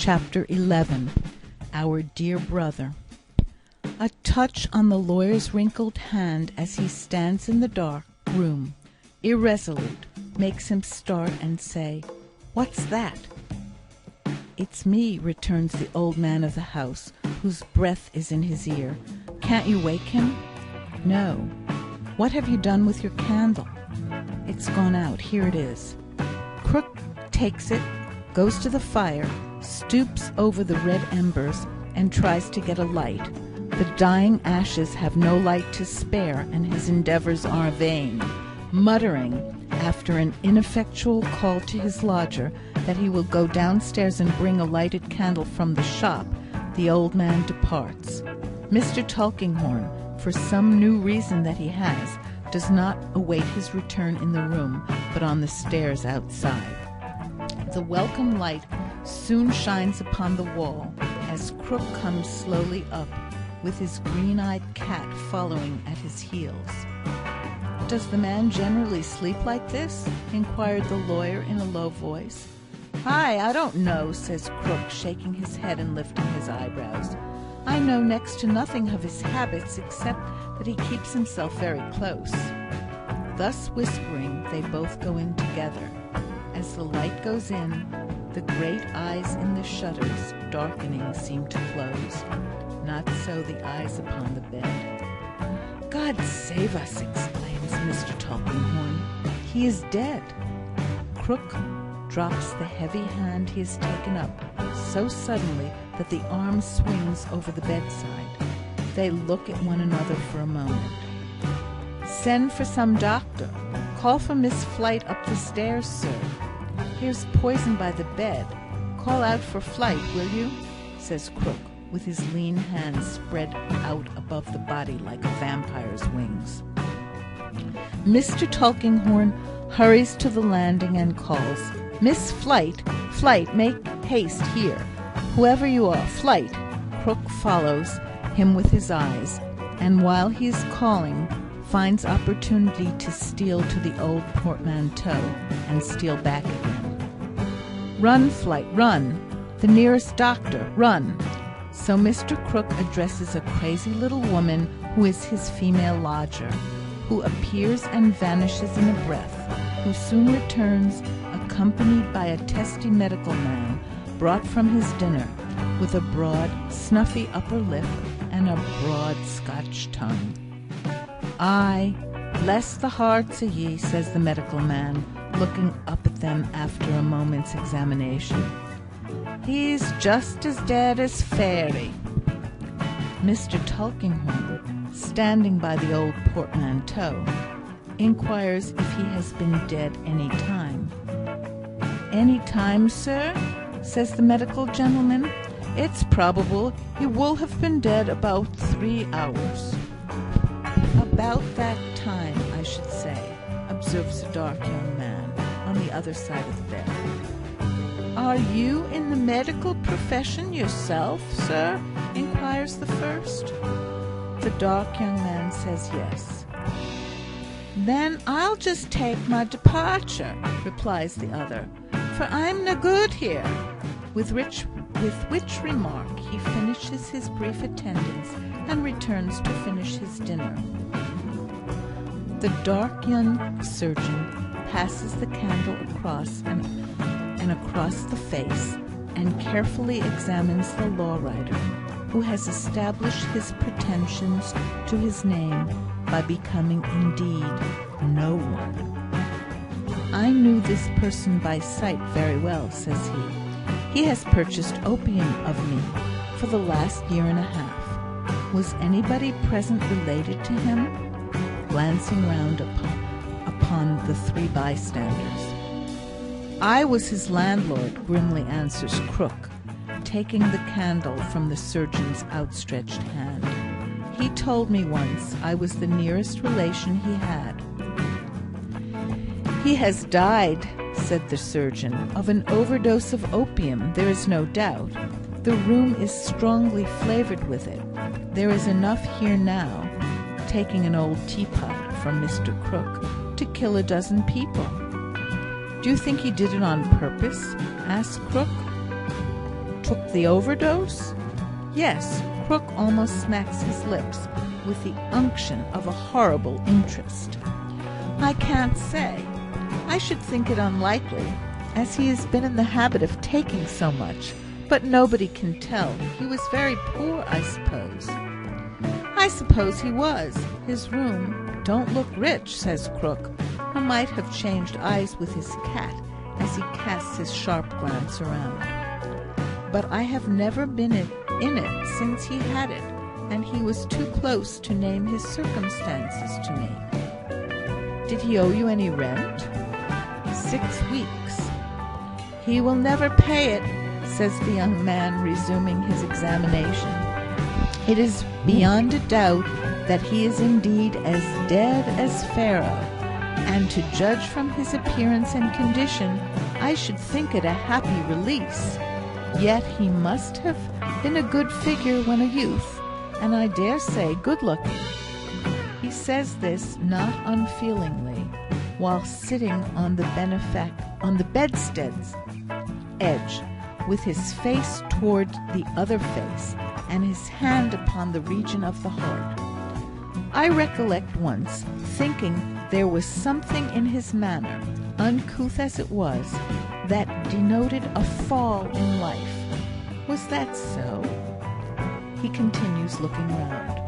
Chapter 11. Our Dear Brother. A touch on the lawyer's wrinkled hand as he stands in the dark room, irresolute, makes him start and say, "What's that?" "It's me," returns the old man of the house, whose breath is in his ear. "Can't you wake him?" "No." "What have you done with your candle?" "It's gone out. Here it is." Crook takes it, goes to the fire, stoops over the red embers, and tries to get a light. The dying ashes have no light to spare, and his endeavours are vain. Muttering, after an ineffectual call to his lodger, that he will go downstairs and bring a lighted candle from the shop, the old man departs. Mr. Tulkinghorn, for some new reason that he has, does not await his return in the room, but on the stairs outside. The welcome light soon shines upon the wall, as Crook comes slowly up, with his green-eyed cat following at his heels. "Does the man generally sleep like this?" inquired the lawyer in a low voice. "I don't know," says Crook, shaking his head and lifting his eyebrows. "I know next to nothing of his habits, except that he keeps himself very close." Thus whispering, they both go in together. As the light goes in, the great eyes in the shutters, darkening, seem to close. Not so the eyes upon the bed. "God save us!" exclaims Mr. Tulkinghorn. "He is dead." Crook drops the heavy hand he has taken up so suddenly that the arm swings over the bedside. They look at one another for a moment. "Send for some doctor. Call for Miss Flite up the stairs, sir. Here's poison by the bed. Call out for Flite, will you?" says Crook, with his lean hands spread out above the body like a vampire's wings. Mr. Tulkinghorn hurries to the landing and calls, "Miss Flite, Flite, make haste here. Whoever you are, Flite." Crook follows him with his eyes, and while he is calling, finds opportunity to steal to the old portmanteau and steal back again. "Run, Flite, run! The nearest doctor, run!" So Mr. Crook addresses a crazy little woman who is his female lodger, who appears and vanishes in a breath, who soon returns, accompanied by a testy medical man, brought from his dinner, with a broad, snuffy upper lip and a broad Scotch tongue. "Aye, bless the hearts o' ye," says the medical man, looking up at them after a moment's examination. "He's just as dead as fairy." Mr. Tulkinghorn, standing by the old portmanteau, inquires if he has been dead any time. "Any time, sir?" says the medical gentleman. "It's probable he will have been dead about 3 hours." "About that time, I should say," observes a dark young man on the other side of the bed. "Are you in the medical profession yourself, sir?" inquires the first. The dark young man says yes. "Then I'll just take my departure," replies the other, "for I'm no good here." With which remark he finishes his brief attendance and returns to finish his dinner. The dark young surgeon passes the candle across and across the face, and carefully examines the law writer, who has established his pretensions to his name by becoming indeed no one. "I knew this person by sight very well," says he. "He has purchased opium of me for the last year and a half. Was anybody present related to him?" glancing round upon the 3 bystanders. "I was his landlord," grimly answers Crook, taking the candle from the surgeon's outstretched hand. "He told me once I was the nearest relation he had." "He has died," said the surgeon, "of an overdose of opium, there is no doubt. The room is strongly flavoured with it. There is enough here now," taking an old teapot from Mr. Crook, "to kill a dozen people." "Do you think he did it on purpose?" asked Crook. took the overdose? Yes, Crook almost smacks his lips with the unction of a horrible interest. I can't say. I should think it unlikely, as he has been in the habit of taking so much, but nobody can tell. He was very poor, I suppose. I suppose he was. His room don't look rich, says Crook, who might have changed eyes with his cat as he casts his sharp glance around. But I have never been in it since he had it, and he was too close to name his circumstances to me. Did he owe you any rent? 6 weeks. He will never pay it, says the young man, resuming his examination. It is beyond a doubt that he is indeed as dead as Pharaoh, and to judge from his appearance and condition, I should think it a happy release. Yet he must have been a good figure when a youth, and I dare say good-looking. He says this not unfeelingly, while sitting on the bedstead's edge, with his face toward the other face, and his hand upon the region of the heart. I recollect once thinking there was something in his manner, uncouth as it was, that denoted a fall in life. Was that so? He continues, looking round.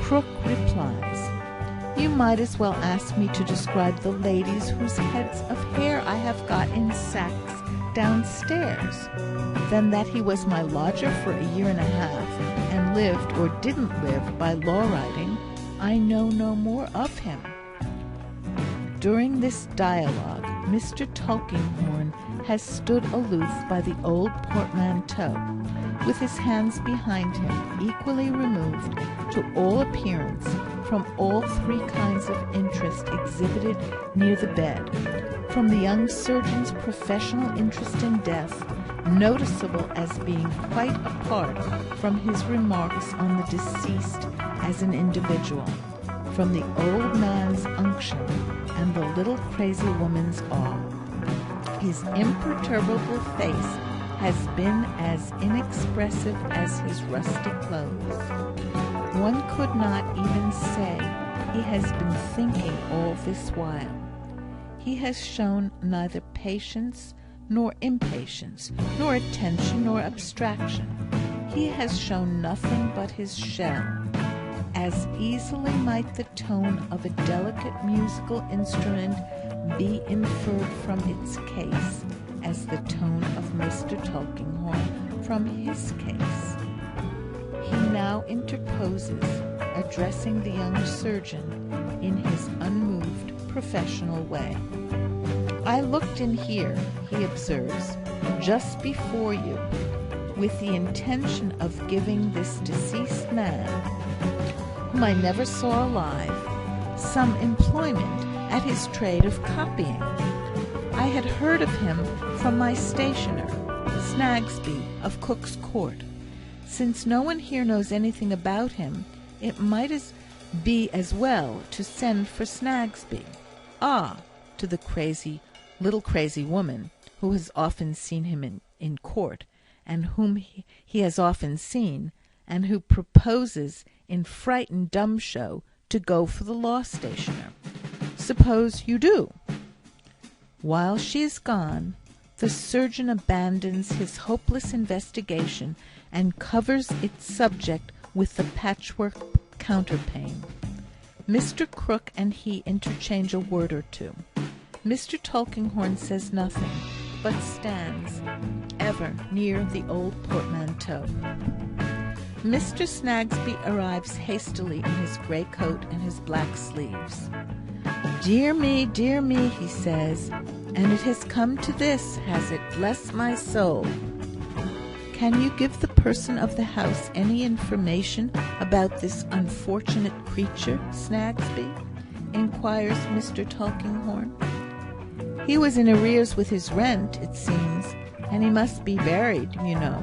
Crook replies, You might as well ask me to describe the ladies whose heads of hair I have got in sacks downstairs, than that he was my lodger for a year and a half, and lived or didn't live by law writing. I know no more of him. During this dialogue, Mr. Tulkinghorn has stood aloof by the old portmanteau, with his hands behind him, equally removed, to all appearance, from all three kinds of interest exhibited near the bed, from the young surgeon's professional interest in death, noticeable as being quite apart from his remarks on the deceased as an individual, from the old man's unction and the little crazy woman's awe. His imperturbable face has been as inexpressive as his rusty clothes. One could not even say he has been thinking all this while. He has shown neither patience nor impatience, nor attention nor abstraction. He has shown nothing but his shell. As easily might the tone of a delicate musical instrument be inferred from its case as the tone of Mr. Tulkinghorn from his case. He now interposes, addressing the young surgeon in his unmoved, professional way. I looked in here, he observes, just before you, with the intention of giving this deceased man, whom I never saw alive, some employment at his trade of copying. I had heard of him from my stationer, Snagsby of Cook's Court. Since no one here knows anything about him, it might be as well to send for Snagsby. Ah, to the little crazy woman, who has often seen him in court, and whom he has often seen, and who proposes in frightened dumb show to go for the law stationer. Suppose you do. While she is gone, the surgeon abandons his hopeless investigation and covers its subject with the patchwork counterpane. Mr. Crook and he interchange a word or two. Mr. Tulkinghorn says nothing, but stands ever near the old portmanteau. Mr. Snagsby arrives hastily in his grey coat and his black sleeves. Dear me, he says, and it has come to this, has it? Bless my soul. Can you give the person of the house any information about this unfortunate creature, Snagsby? Inquires Mr. Tulkinghorn. He was in arrears with his rent, it seems, and he must be buried, you know.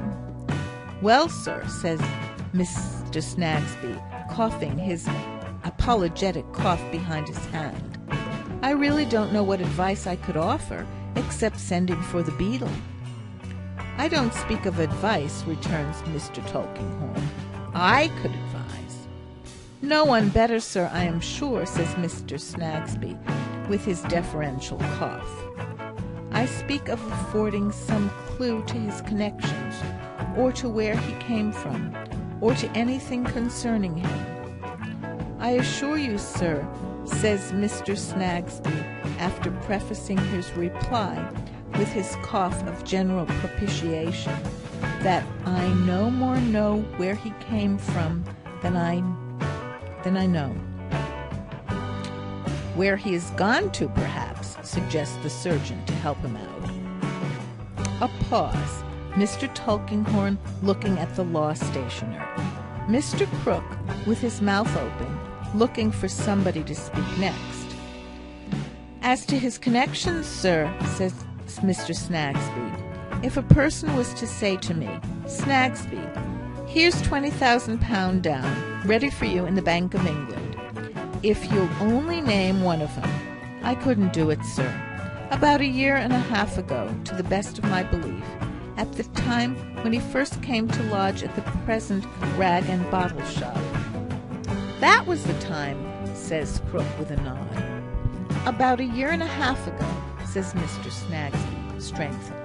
Well, sir, says Mr. Snagsby, coughing his apologetic cough behind his hand, I really don't know what advice I could offer, except sending for the beadle. "I don't speak of advice," returns Mr. Tulkinghorn. "I could advise." "No one better, sir, I am sure," says Mr. Snagsby, with his deferential cough. "I speak of affording some clue to his connections, or to where he came from, or to anything concerning him." "I assure you, sir," says Mr. Snagsby, after prefacing his reply with his cough of general propitiation, "that I no more know where he came from than I know." "Where he has gone to, perhaps," suggests the surgeon to help him out. A pause. Mr. Tulkinghorn looking at the law stationer. Mr. Crook, with his mouth open, looking for somebody to speak next. "As to his connections, sir," says Mr. Snagsby, "if a person was to say to me, 'Snagsby, here's £20,000 down, ready for you in the Bank of England, if you'll only name one of them,' I couldn't do it, sir. About a year and a half ago, to the best of my belief, at the time when he first came to lodge at the present rag and bottle shop." "That was the time," says Crook with a nod. "About a year and a half ago," says Mr. Snagsby, strengthened.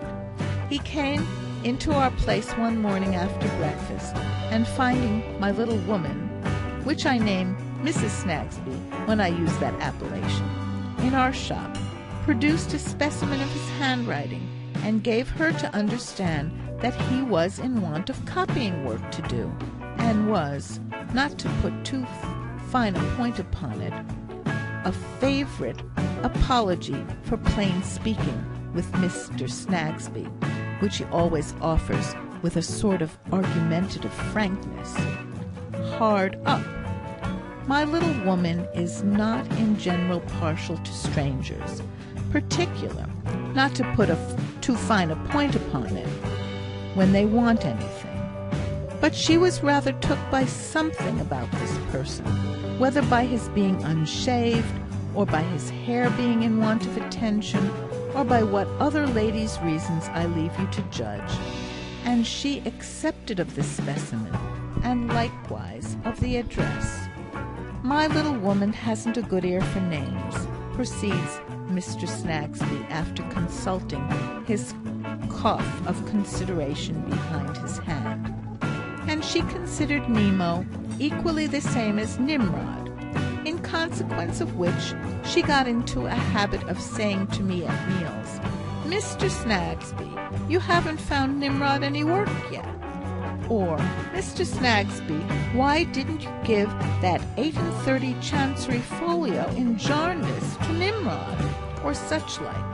"He came into our place one morning after breakfast, and finding my little woman, which I name Mrs. Snagsby when I use that appellation, in our shop, produced a specimen of his handwriting, and gave her to understand that he was in want of copying work to do, and was, not to put too fine a point upon it, a favourite apology for plain speaking with Mr. Snagsby, which he always offers with a sort of argumentative frankness, hard up. My little woman is not in general partial to strangers, particular, not to put too fine a point upon it, when they want anything. But she was rather took by something about this person, whether by his being unshaved, or by his hair being in want of attention, or by what other ladies' reasons I leave you to judge, and she accepted of this specimen, and likewise of the address. My little woman hasn't a good ear for names," proceeds Mr. Snagsby, after consulting his cough of consideration behind his hand. "And she considered Nemo equally the same as Nimrod, in consequence of which she got into a habit of saying to me at meals, 'Mr. Snagsby, you haven't found Nimrod any work yet,' or 'Mr. Snagsby, why didn't you give that 8 and 30 Chancery folio in Jarndyce to Nimrod?' or such like.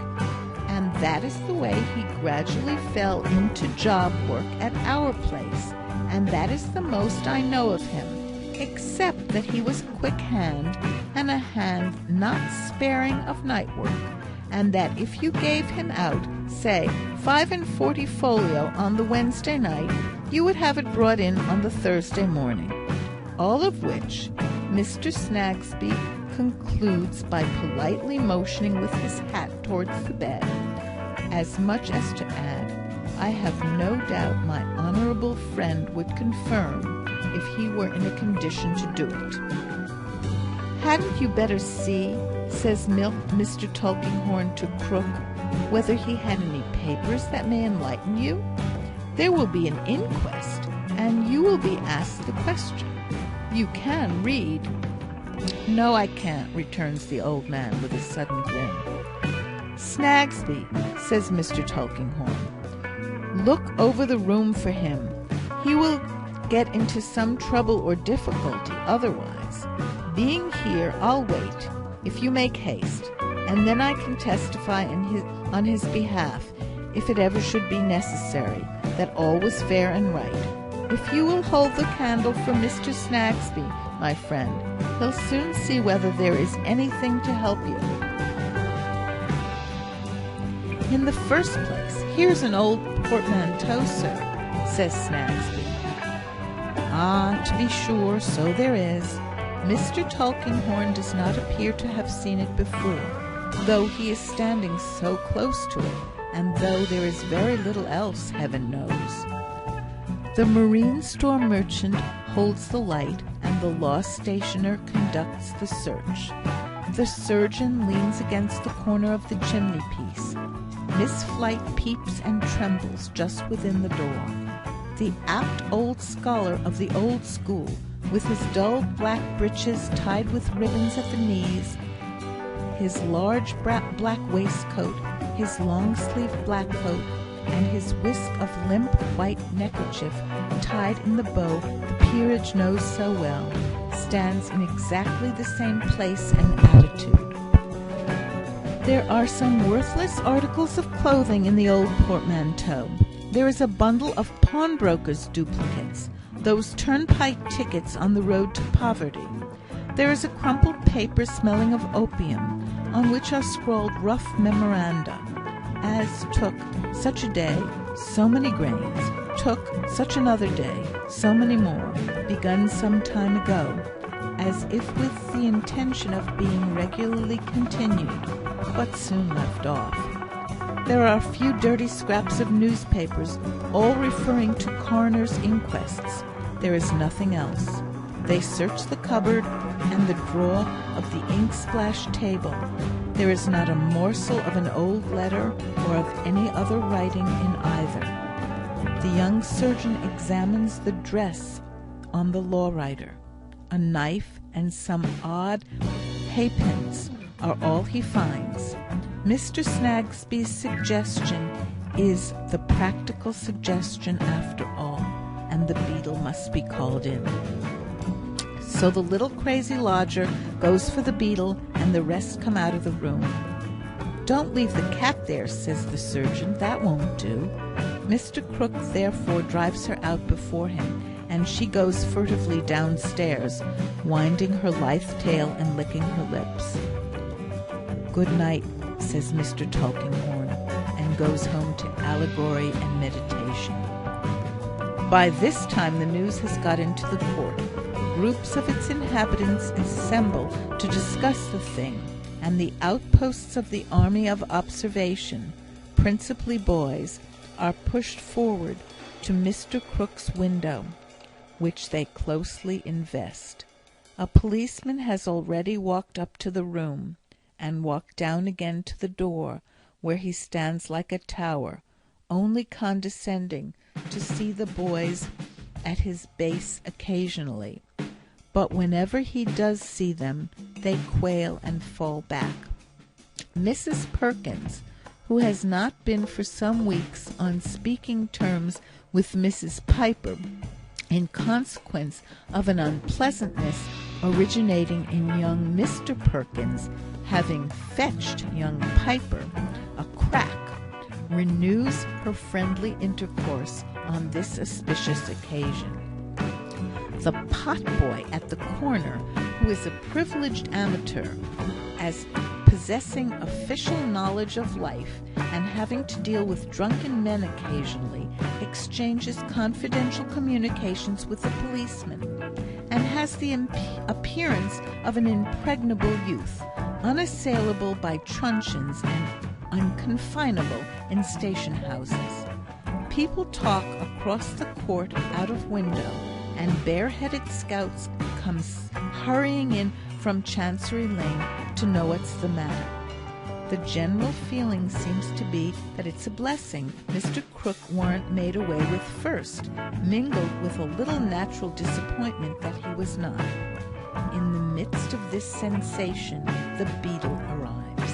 And that is the way he gradually fell into job work at our place, and that is the most I know of him, except that he was a quick hand, and a hand not sparing of night work, and that if you gave him out, say, 5 and 40 folio on the Wednesday night, you would have it brought in on the Thursday morning. All of which Mr. Snagsby concludes by politely motioning with his hat towards the bed, as much as to add, 'I have no doubt my honourable friend would confirm if he were in a condition to do it.' Hadn't you better see," says Mr. Tulkinghorn to Crook, "whether he had any papers that may enlighten you? There will be an inquest, and you will be asked the question. You can read." "No, I can't," returns the old man with a sudden grin. "Snagsby," says Mr. Tulkinghorn, "look over the room for him. He will get into some trouble or difficulty otherwise. Being here, I'll wait, if you make haste, and then I can testify on his behalf, if it ever should be necessary, that all was fair and right. If you will hold the candle for Mr. Snagsby, my friend, he'll soon see whether there is anything to help you." "In the first place, here's an old portmanteau, sir," says Snagsby. "Ah, to be sure, so there is." Mr. Tulkinghorn does not appear to have seen it before, though he is standing so close to it and though there is very little else, heaven knows. The marine store merchant holds the light, and the lost stationer conducts the search. The surgeon leans against the corner of the chimney-piece. Miss Flight peeps and trembles just within the door. The apt old scholar of the old school, with his dull black breeches tied with ribbons at the knees, his large black waistcoat, his long-sleeved black coat, and his whisk of limp white neckerchief tied in the bow the peerage knows so well, stands in exactly the same place and attitude. There are some worthless articles of clothing in the old portmanteau. There is a bundle of pawnbrokers' duplicates, those turnpike tickets on the road to poverty. There is a crumpled paper smelling of opium, on which are scrawled rough memoranda, as took such a day, so many grains, took such another day, so many more, begun some time ago, as if with the intention of being regularly continued, but soon left off. There are a few dirty scraps of newspapers, all referring to coroners' inquests. There is nothing else. They search the cupboard and the drawer of the ink-splashed table. There is not a morsel of an old letter or of any other writing in either. The young surgeon examines the dress on the law writer. A knife and some odd halfpence are all he finds. Mr. Snagsby's suggestion is the practical suggestion after all, and the beadle must be called in. So the little crazy lodger goes for the beadle, and the rest come out of the room. "Don't leave the cat there," says the surgeon. "That won't do." Mr. Crook therefore drives her out before him, and she goes furtively downstairs, winding her lithe tail and licking her lips. "Good night," says Mr. Tulkinghorn, and goes home to allegory and meditation. By this time the news has got into the court. Groups of its inhabitants assemble to discuss the thing, and the outposts of the army of observation, principally boys, are pushed forward to Mr. Crook's window, which they closely invest. A policeman has already walked up to the room, and walked down again to the door, where he stands like a tower, only condescending to see the boys at his base occasionally. But whenever he does see them, they quail and fall back. Mrs. Perkins, who has not been for some weeks on speaking terms with Mrs. Piper, in consequence of an unpleasantness originating in young Mr. Perkins having fetched young Piper a crack, renews her friendly intercourse on this auspicious occasion. The pot-boy at the corner, who is a privileged amateur, as possessing official knowledge of life and having to deal with drunken men occasionally, exchanges confidential communications with the policeman, and has the appearance of an impregnable youth, unassailable by truncheons and unconfinable in station houses. People talk across the court out of window, and bareheaded scouts come hurrying in from Chancery Lane to know what's the matter. The general feeling seems to be that it's a blessing Mr. Crook warn't made away with first, mingled with a little natural disappointment that he was not. In the midst of this sensation, the beadle arrives.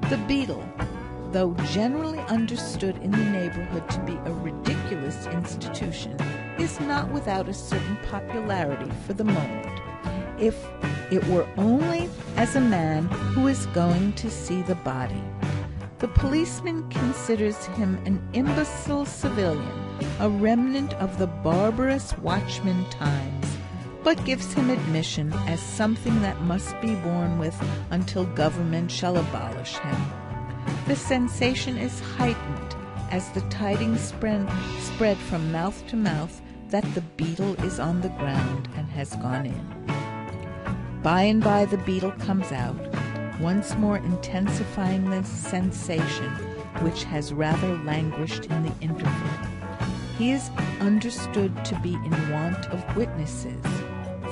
The beadle, though generally understood in the neighbourhood to be a ridiculous institution, is not without a certain popularity for the moment, if it were only as a man who is going to see the body. The policeman considers him an imbecile civilian, a remnant of the barbarous watchman times, but gives him admission as something that must be borne with until government shall abolish him. The sensation is heightened as the tidings spread from mouth to mouth that the beadle is on the ground and has gone in. By and by the beadle comes out, once more intensifying the sensation which has rather languished in the interval. He is understood to be in want of witnesses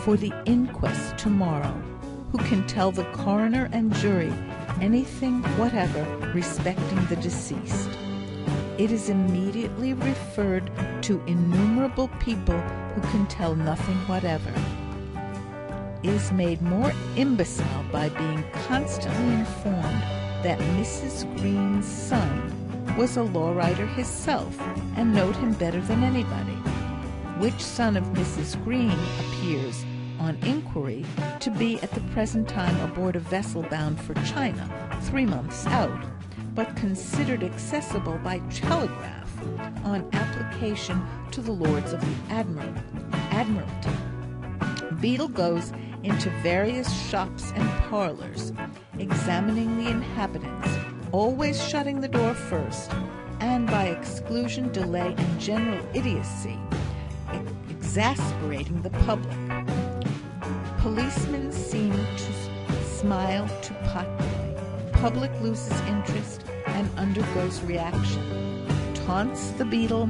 for the inquest tomorrow, who can tell the coroner and jury anything whatever respecting the deceased. It is immediately referred to innumerable people who can tell nothing whatever. Is made more imbecile by being constantly informed that Mrs. Green's son was a law writer himself, and knowed him better than anybody, which son of Mrs. Green appears, on inquiry, to be at the present time aboard a vessel bound for China, 3 months out, but considered accessible by telegraph on application to the Lords of the Admiralty. Beadle goes into various shops and parlours, examining the inhabitants, always shutting the door first, and by exclusion, delay, and general idiocy, exasperating the public. Policemen seem to smile to potboy. Public loses interest and undergoes reaction. Taunts the beadle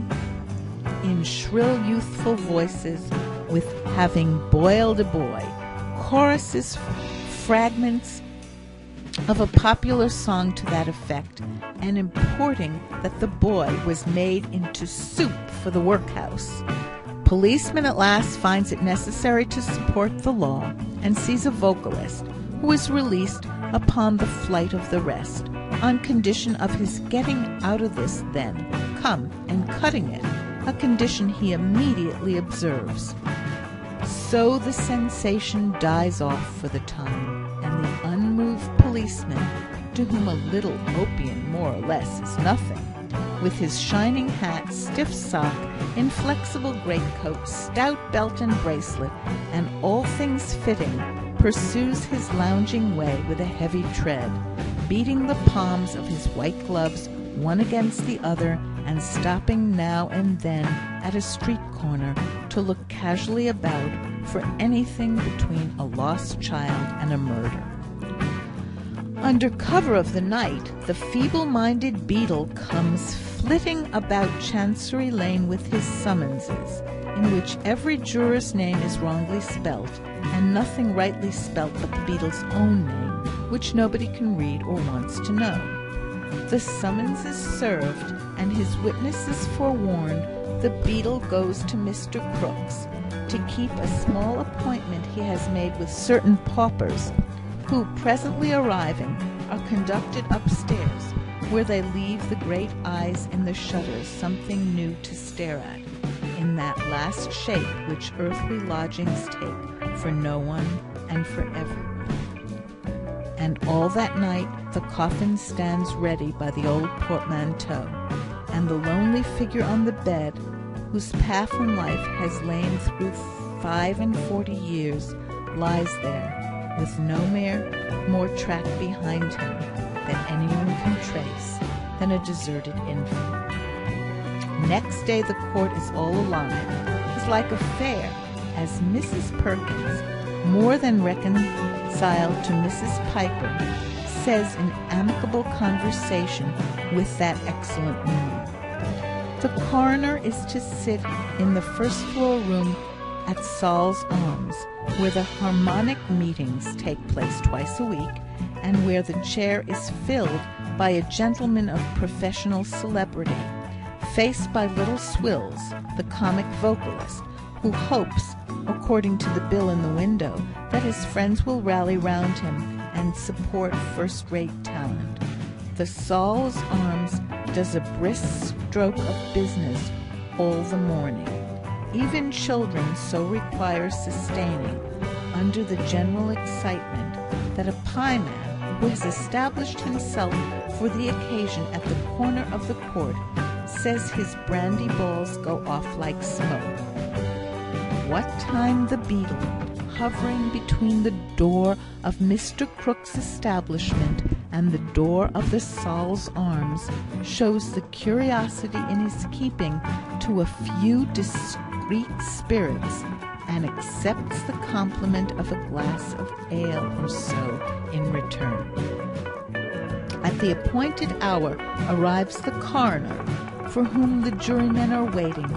in shrill youthful voices with having boiled a boy. Choruses fragments of a popular song to that effect, and importing that the boy was made into soup for the workhouse. Policeman at last finds it necessary to support the law, and sees a vocalist, who is released upon the flight of the rest, on condition of his getting out of this then, come, and cutting it, a condition he immediately observes. So the sensation dies off for the time, and the unmoved policeman, to whom a little opium more or less is nothing, with his shining hat, stiff sock, inflexible greatcoat, stout belt and bracelet, and all things fitting, pursues his lounging way with a heavy tread, beating the palms of his white gloves one against the other, and stopping now and then at a street corner to look casually about for anything between a lost child and a murder. Under cover of the night, the feeble-minded beadle comes flitting about Chancery Lane with his summonses, in which every juror's name is wrongly spelt, and nothing rightly spelt but the beadle's own name, which nobody can read or wants to know. The summons is served, and his witnesses forewarned, the beadle goes to Mr. Crook's to keep a small appointment he has made with certain paupers, who, presently arriving, are conducted upstairs, where they leave the great eyes in the shutters something new to stare at, in that last shape which earthly lodgings take for no one and for everyone. And all that night the coffin stands ready by the old portmanteau, and the lonely figure on the bed, whose path in life has lain through 45 years, lies there, with no more track behind him that anyone can trace than a deserted infant. Next day the court is all alive. It's like a fair, as Mrs. Perkins, more than reconciled to Mrs. Piper, says in amicable conversation with that excellent woman. The coroner is to sit in the first-floor room at Saul's Arms, where the harmonic meetings take place twice a week, and where the chair is filled by a gentleman of professional celebrity, faced by Little Swills, the comic vocalist, who hopes, according to the bill in the window, that his friends will rally round him and support first-rate talent. The Saul's Arms does a brisk stroke of business all the morning. Even children so require sustaining, under the general excitement, that a pieman, who has established himself for the occasion at the corner of the court, says his brandy balls go off like smoke. What time the beadle, hovering between the door of Mr. Crook's establishment and the door of the Saul's Arms, shows the curiosity in his keeping to a few discreet spirits, and accepts the compliment of a glass of ale or so in return. At the appointed hour arrives the coroner, for whom the jurymen are waiting,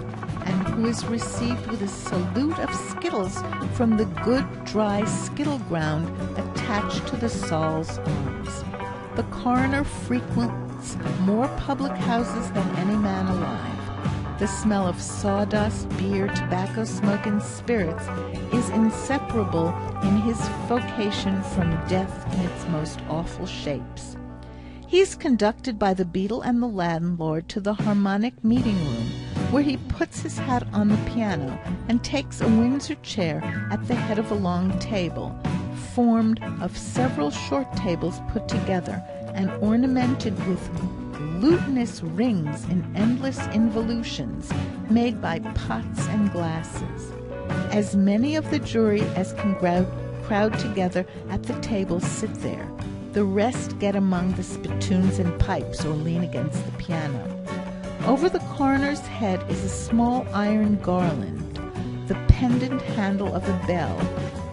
and who is received with a salute of skittles from the good dry skittle ground attached to the Saul's arms. The coroner frequents more public houses than any man alive. The smell of sawdust, beer, tobacco smoke, and spirits is inseparable in his vocation from death in its most awful shapes. He is conducted by the beadle and the landlord to the harmonic meeting room, where he puts his hat on the piano and takes a Windsor chair at the head of a long table, formed of several short tables put together and ornamented with glutinous rings in endless involutions made by pots and glasses. As many of the jury as can crowd together at the table sit there. The rest get among the spittoons and pipes or lean against the piano. Over the coroner's head is a small iron garland, the pendant handle of a bell,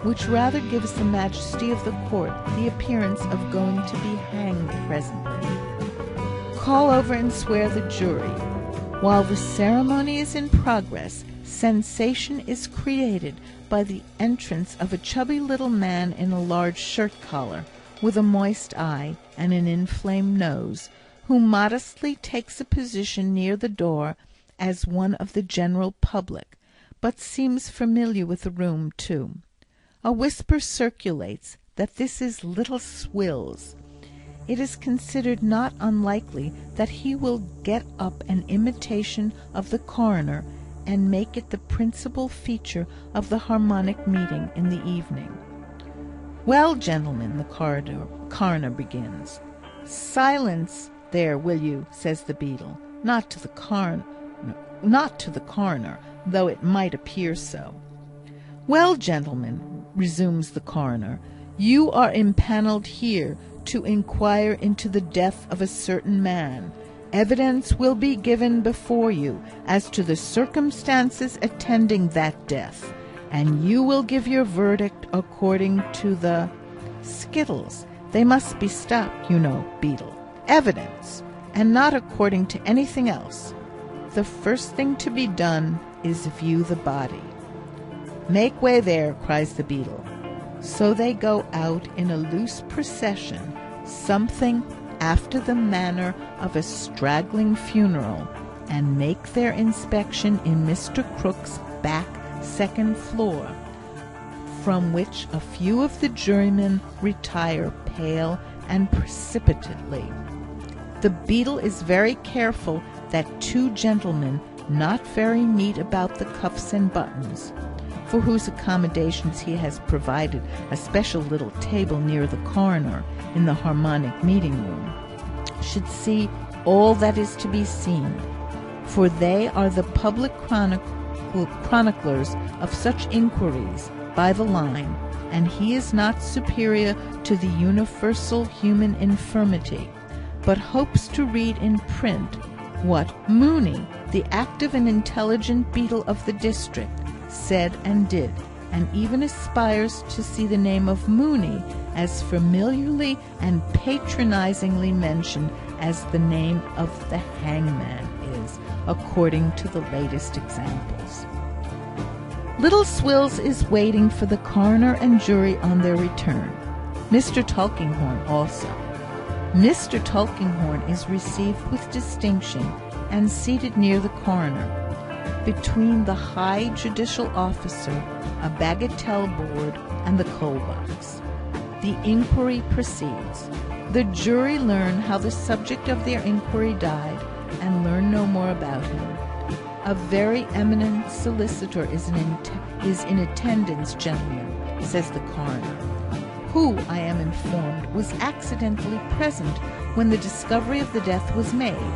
which rather gives the majesty of the court the appearance of going to be hanged presently. Call over and swear the jury. While the ceremony is in progress, sensation is created by the entrance of a chubby little man in a large shirt collar, with a moist eye and an inflamed nose, who modestly takes a position near the door as one of the general public, but seems familiar with the room too. A whisper circulates that this is Little Swills. It is considered not unlikely that he will get up an imitation of the coroner and make it the principal feature of the harmonic meeting in the evening. "Well, gentlemen," the coroner begins. "Silence there, will you?" says the beadle. Not to the coroner, though it might appear so. "Well, gentlemen," resumes the coroner, "you are impaneled here to inquire into the death of a certain man. Evidence will be given before you as to the circumstances attending that death, and you will give your verdict according to the skittles. They must be stopped, you know, beadle. Evidence, and not according to anything else. The first thing to be done is view the body." "Make way there," cries the beadle. So they go out in a loose procession, something after the manner of a straggling funeral, and make their inspection in Mr. Crook's back second floor, from which a few of the jurymen retire pale and precipitately. The beadle is very careful that two gentlemen, not very neat about the cuffs and buttons, for whose accommodations he has provided a special little table near the coroner in the harmonic meeting room, should see all that is to be seen, for they are the public chroniclers of such inquiries by the line, and he is not superior to the universal human infirmity, but hopes to read in print what Mooney, the active and intelligent beadle of the district, said and did, and even aspires to see the name of Mooney as familiarly and patronizingly mentioned as the name of the hangman is, according to the latest examples. Little Swills is waiting for the coroner and jury on their return. Mr. Tulkinghorn also. Mr. Tulkinghorn is received with distinction and seated near the coroner, between the high judicial officer, a bagatelle board, and the coal box. The inquiry proceeds. The jury learn how the subject of their inquiry died, and learn no more about him. A very eminent solicitor is in attendance, gentlemen, says the coroner, who, I am informed, was accidentally present when the discovery of the death was made,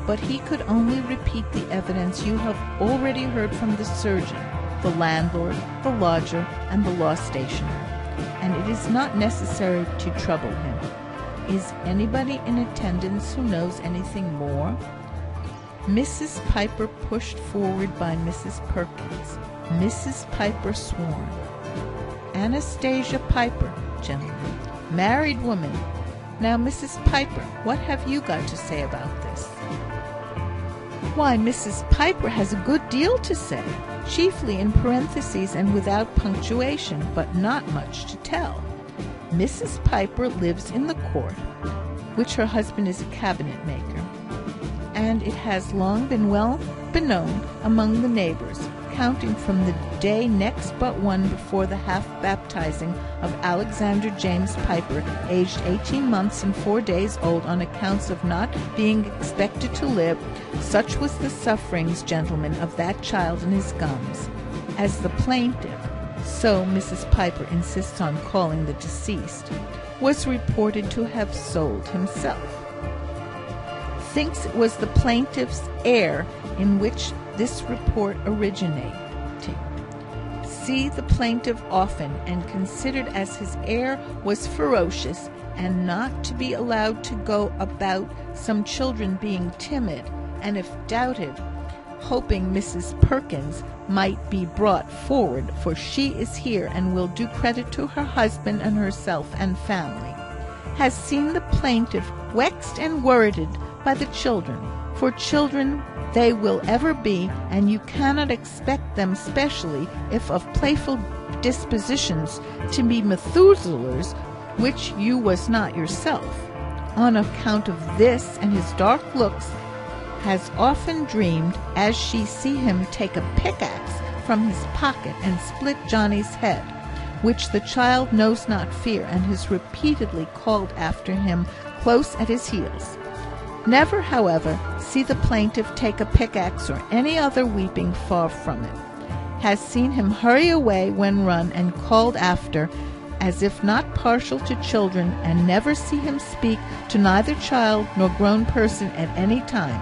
but he could only repeat the evidence you have already heard from the surgeon, the landlord, the lodger, and the law stationer, and it is not necessary to trouble him. Is anybody in attendance who knows anything more? Mrs. Piper pushed forward by Mrs. Perkins. Mrs. Piper sworn. Anastasia Piper, gentlemen, married woman, Now, Mrs. Piper, what have you got to say about this? Why, Mrs. Piper has a good deal to say, chiefly in parentheses and without punctuation, but not much to tell. Mrs. Piper lives in the court, which her husband is a cabinet maker, and it has long been well beknown among the neighbours, counting from the day next but one before the half-baptizing of Alexander James Piper, aged 18 months and 4 days old, on accounts of not being expected to live. Such was the sufferings, gentlemen, of that child in his gums, as the plaintiff, so Mrs. Piper insists on calling the deceased, was reported to have sold himself. Thinks it was the plaintiff's heir in which this report originated. See the plaintiff often, and considered as his heir was ferocious, and not to be allowed to go about, some children being timid, and if doubted, hoping Mrs. Perkins might be brought forward, for she is here and will do credit to her husband and herself and family, has seen the plaintiff vexed and worrited by the children, for children they will ever be, and you cannot expect them, specially if of playful dispositions, to be Methuselahs, which you was not yourself. On account of this and his dark looks, has often dreamed, as she see him take a pickaxe from his pocket and split Johnny's head, which the child knows not fear, and has repeatedly called after him close at his heels. Never, however, see the plaintiff take a pickaxe or any other weeping, far from it. Has seen him hurry away when run and called after, as if not partial to children, and never see him speak to neither child nor grown person at any time,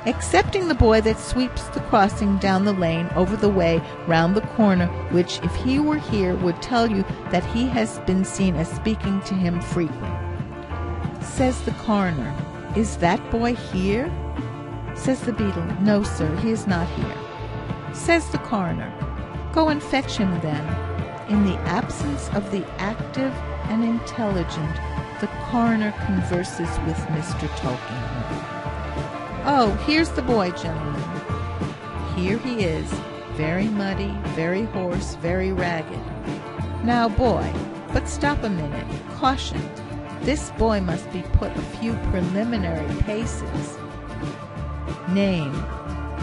excepting the boy that sweeps the crossing down the lane over the way round the corner, which, if he were here, would tell you that he has been seen as speaking to him frequent. Says the coroner, "Is that boy here?" Says the beadle, "No, sir, he is not here." Says the coroner, "Go and fetch him then." In the absence of the active and intelligent, the coroner converses with Mr. Tulkinghorn. "Oh, here's the boy, gentlemen. Here he is, very muddy, very hoarse, very ragged. Now, boy, but stop a minute. Caution. This boy must be put a few preliminary paces. Name,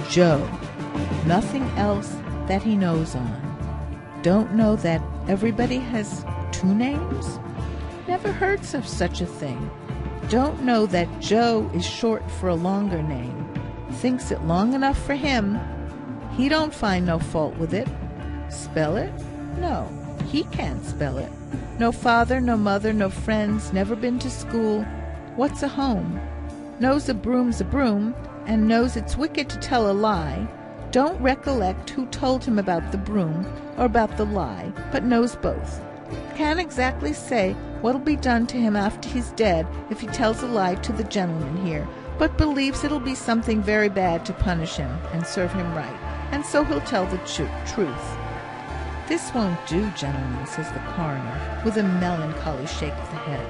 Joe. Nothing else that he knows on. Don't know that everybody has 2 names? Never heard of such a thing. Don't know that Joe is short for a longer name. Thinks it long enough for him. He don't find no fault with it. Spell it? No, he can't spell it. No father, no mother, no friends, never been to school. What's a home? Knows a broom's a broom, and knows it's wicked to tell a lie. Don't recollect who told him about the broom or about the lie, but knows both. Can't exactly say what'll be done to him after he's dead if he tells a lie to the gentleman here, but believes it'll be something very bad to punish him and serve him right, and so he'll tell the truth. This won't do, gentlemen," says the coroner, with a melancholy shake of the head.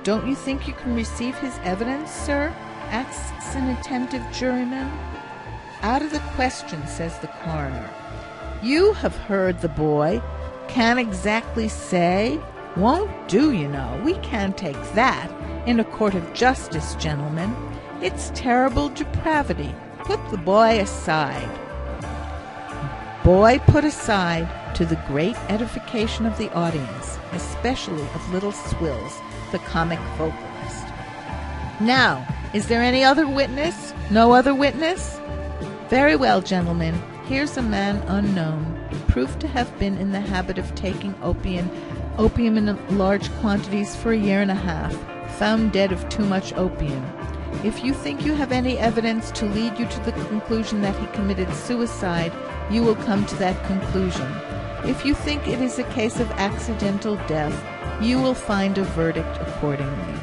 "Don't you think you can receive his evidence, sir?" asks an attentive juryman. "Out of the question," says the coroner. "You have heard the boy. Can't exactly say. Won't do, you know. We can't take that in a court of justice, gentlemen. It's terrible depravity. Put the boy aside." Boy put aside, to the great edification of the audience, especially of little Swills, the comic vocalist. "Now, is there any other witness? No other witness? Very well, gentlemen. Here's a man unknown, proved to have been in the habit of taking opium in large quantities for 1.5 years, found dead of too much opium. If you think you have any evidence to lead you to the conclusion that he committed suicide, you will come to that conclusion. If you think it is a case of accidental death, you will find a verdict accordingly.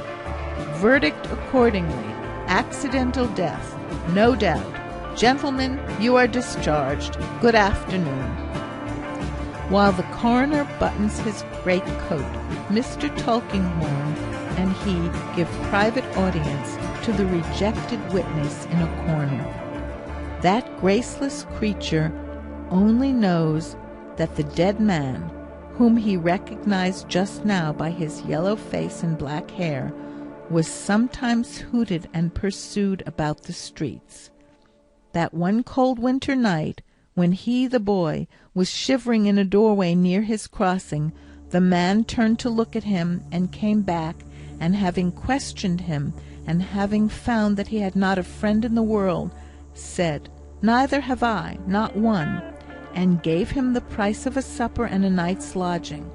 Verdict accordingly. Accidental death. No doubt. Gentlemen, you are discharged. Good afternoon." While the coroner buttons his greatcoat, Mr. Tulkinghorn and he give private audience to the rejected witness in a corner. That graceless creature only knows that the dead man, whom he recognized just now by his yellow face and black hair, was sometimes hooted and pursued about the streets. That one cold winter night, when he, the boy, was shivering in a doorway near his crossing, the man turned to look at him and came back, and having questioned him, and having found that he had not a friend in the world, said, "Neither have I, not one," and gave him the price of a supper and a night's lodging.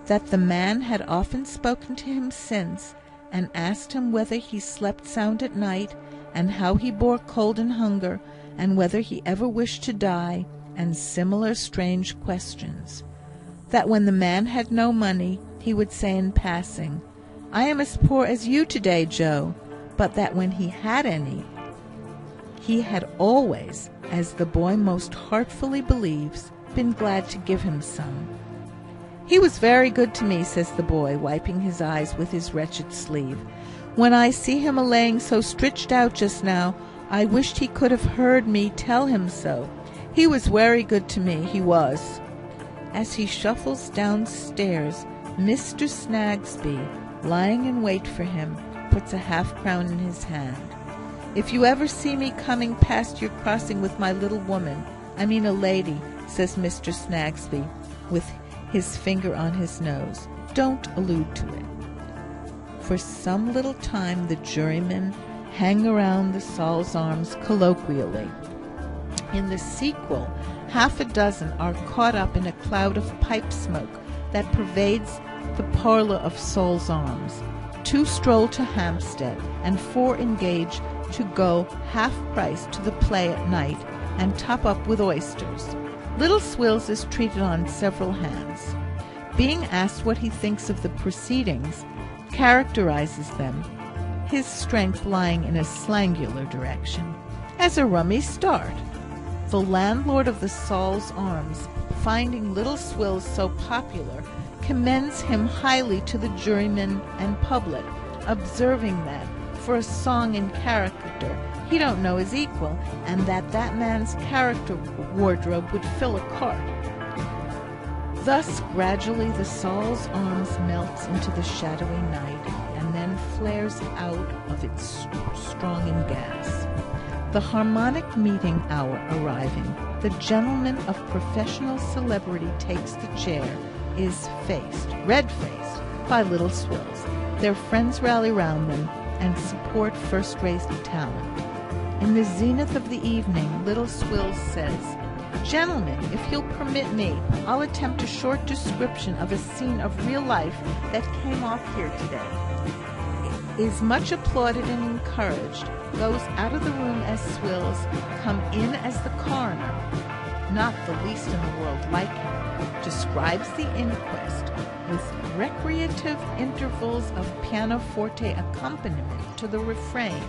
That the man had often spoken to him since, and asked him whether he slept sound at night, and how he bore cold and hunger, and whether he ever wished to die, and similar strange questions. That when the man had no money, he would say in passing, "I am as poor as you today, Joe," but that when he had any, he had always, as the boy most heartfully believes, been glad to give him some. "He was very good to me," says the boy, wiping his eyes with his wretched sleeve. "When I see him a-laying so stretched out just now, I wished he could have heard me tell him so. He was very good to me, he was." As he shuffles downstairs, Mr. Snagsby, lying in wait for him, puts a half-crown in his hand. "If you ever see me coming past your crossing with my little woman, I mean a lady," says Mr. Snagsby, with his finger on his nose, "don't allude to it." For some little time the jurymen hang around the Saul's Arms colloquially. In the sequel, half a dozen are caught up in a cloud of pipe smoke that pervades the parlour of Saul's Arms. 2 stroll to Hampstead, and 4 engage to go half-price to the play at night and top up with oysters. Little Swills is treated on several hands. Being asked what he thinks of the proceedings, characterizes them, his strength lying in a slangular direction, as a rummy start. The landlord of the Saul's Arms, finding Little Swills so popular, commends him highly to the jurymen and public, observing that, for a song in character, he don't know his equal, and that man's character wardrobe would fill a cart. Thus, gradually, the Saul's Arms melts into the shadowy night, and then flares out of its strong gas. The harmonic meeting hour arriving, the gentleman of professional celebrity takes the chair, is red-faced, by Little Swills. Their friends rally round them, and support first-rate talent. In the zenith of the evening, Little Swills says, "Gentlemen, if you'll permit me, I'll attempt a short description of a scene of real life that came off here today." Is much applauded and encouraged, goes out of the room as Swills, come in as the coroner, not the least in the world like him, describes the inquest, with recreative intervals of pianoforte accompaniment to the refrain,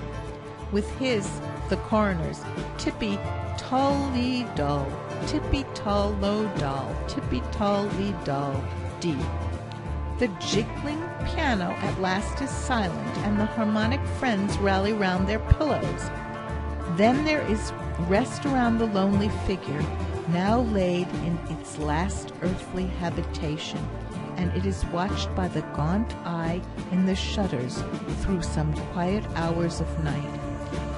with his, the coroner's, tippy-tall-lee-dull, tippy-tall-low-dull, tippy-tall-lee-dull, D. The jiggling piano at last is silent, and the harmonic friends rally round their pillows. Then there is rest around the lonely figure, now laid in its last earthly habitation, and it is watched by the gaunt eye in the shutters through some quiet hours of night.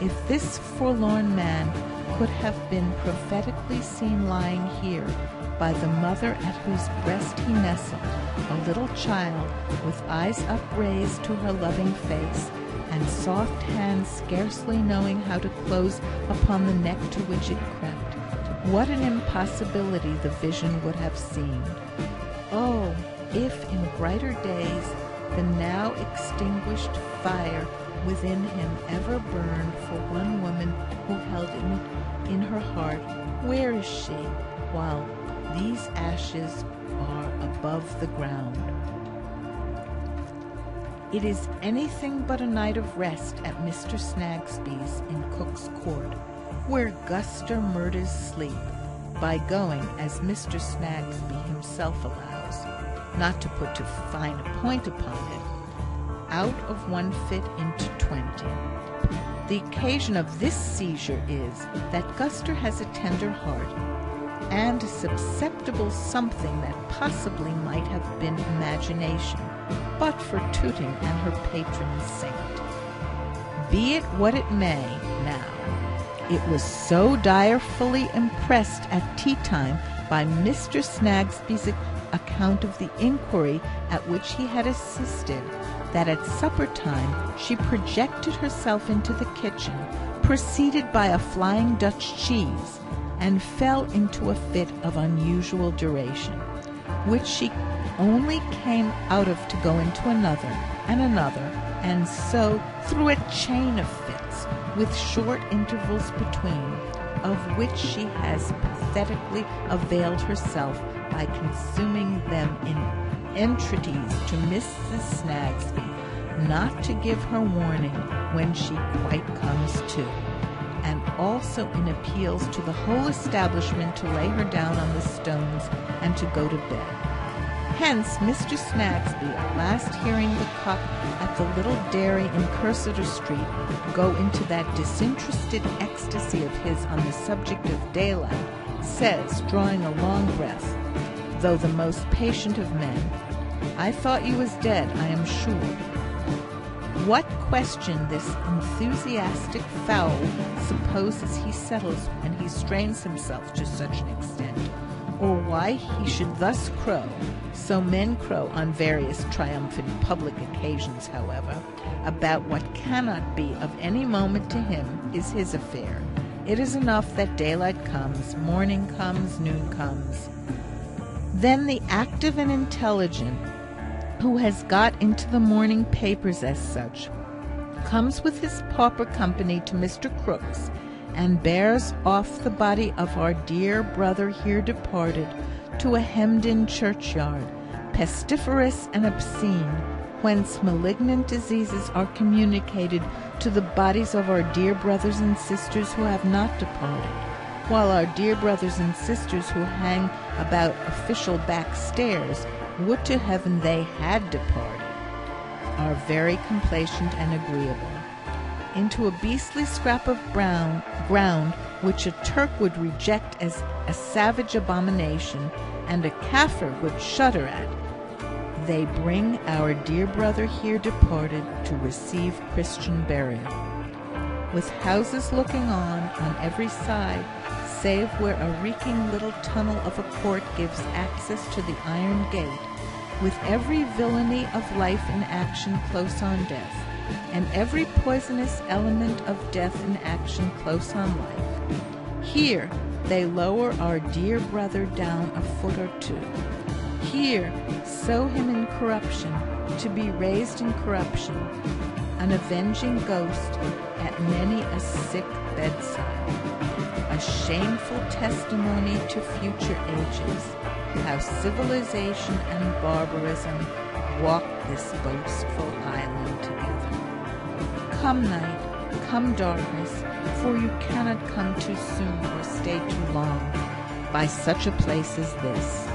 If this forlorn man could have been prophetically seen lying here, by the mother at whose breast he nestled, a little child, with eyes upraised to her loving face, and soft hands scarcely knowing how to close upon the neck to which it crept, what an impossibility the vision would have seemed. Oh, if in brighter days the now extinguished fire within him ever burned for one woman who held it in her heart, where is she, while these ashes are above the ground? It is anything but a night of rest at Mr. Snagsby's in Cook's Court, where Guster murders sleep, by going, as Mr. Snagsby himself allows, not to put too fine a point upon it, out of one fit into 20. The occasion of this seizure is that Guster has a tender heart and a susceptible something that possibly might have been imagination, but for Tooting and her patron saint. Be it what it may, now, it was so direfully impressed at tea-time by Mr. Snagsby's account of the inquiry at which he had assisted, that at supper-time she projected herself into the kitchen, preceded by a flying Dutch cheese, and fell into a fit of unusual duration, which she only came out of to go into another, and so through a chain of fits, with short intervals between, of which she has pathetically availed herself by consuming them in entreaties to Mrs. Snagsby not to give her warning when she quite comes to, and also in appeals to the whole establishment to lay her down on the stones and to go to bed. Hence Mr. Snagsby, at last hearing the cock at the little dairy in Cursitor Street go into that disinterested ecstasy of his on the subject of daylight, says, drawing a long breath, though the most patient of men, "I thought you was dead, I am sure." What question this enthusiastic fowl supposes he settles when he strains himself to such an extent, or why he should thus crow, so men crow on various triumphant public occasions, however, about what cannot be of any moment to him, is his affair. It is enough that daylight comes, morning comes, noon comes. Then the active and intelligent, who has got into the morning papers as such, comes with his pauper company to Mr. Crook's, and bears off the body of our dear brother here departed to a hemmed-in churchyard, pestiferous and obscene, whence malignant diseases are communicated to the bodies of our dear brothers and sisters who have not departed, while our dear brothers and sisters who hang about official back stairs, would to heaven they had departed, are very complacent and agreeable. Into a beastly scrap of ground which a Turk would reject as a savage abomination, and a Kaffir would shudder at, they bring our dear brother here departed to receive Christian burial. With houses looking on every side, save where a reeking little tunnel of a court gives access to the iron gate, with every villainy of life in action close on death, and every poisonous element of death in action close on life. Here they lower our dear brother down a foot or two. Here sow him in corruption, to be raised in corruption, an avenging ghost at many a sick bedside, a shameful testimony to future ages, how civilization and barbarism walk this boastful island together. Come night, come darkness, for you cannot come too soon or stay too long by such a place as this.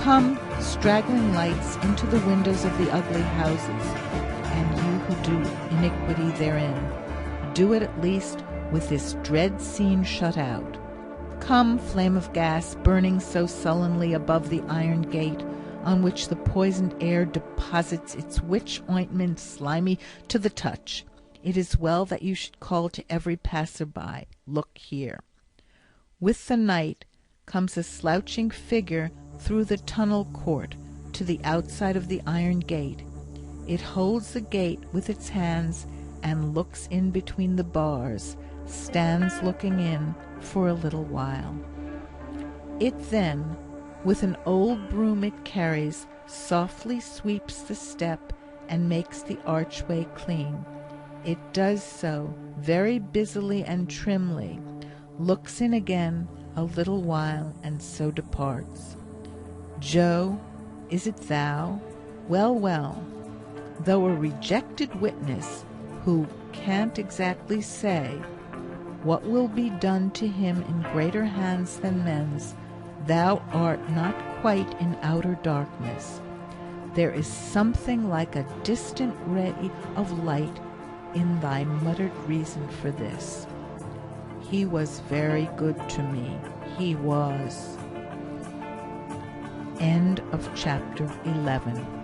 Come, straggling lights, into the windows of the ugly houses, and you who do iniquity therein, do it at least with this dread scene shut out. Come, flame of gas, burning so sullenly above the iron gate, on which the poisoned air deposits its witch ointment slimy to the touch. It is well that you should call to every passer-by, look here. With the night comes a slouching figure through the tunnel court to the outside of the iron gate. It holds the gate with its hands and looks in between the bars, stands looking in for a little while. It then, with an old broom it carries, softly sweeps the step and makes the archway clean. It does so very busily and trimly, looks in again a little while, and so departs. Joe, is it thou? Well, well, though a rejected witness, who can't exactly say what will be done to him in greater hands than men's, thou art not quite in outer darkness. There is something like a distant ray of light in thy muttered reason for this. He was very good to me. He was. End of chapter 11.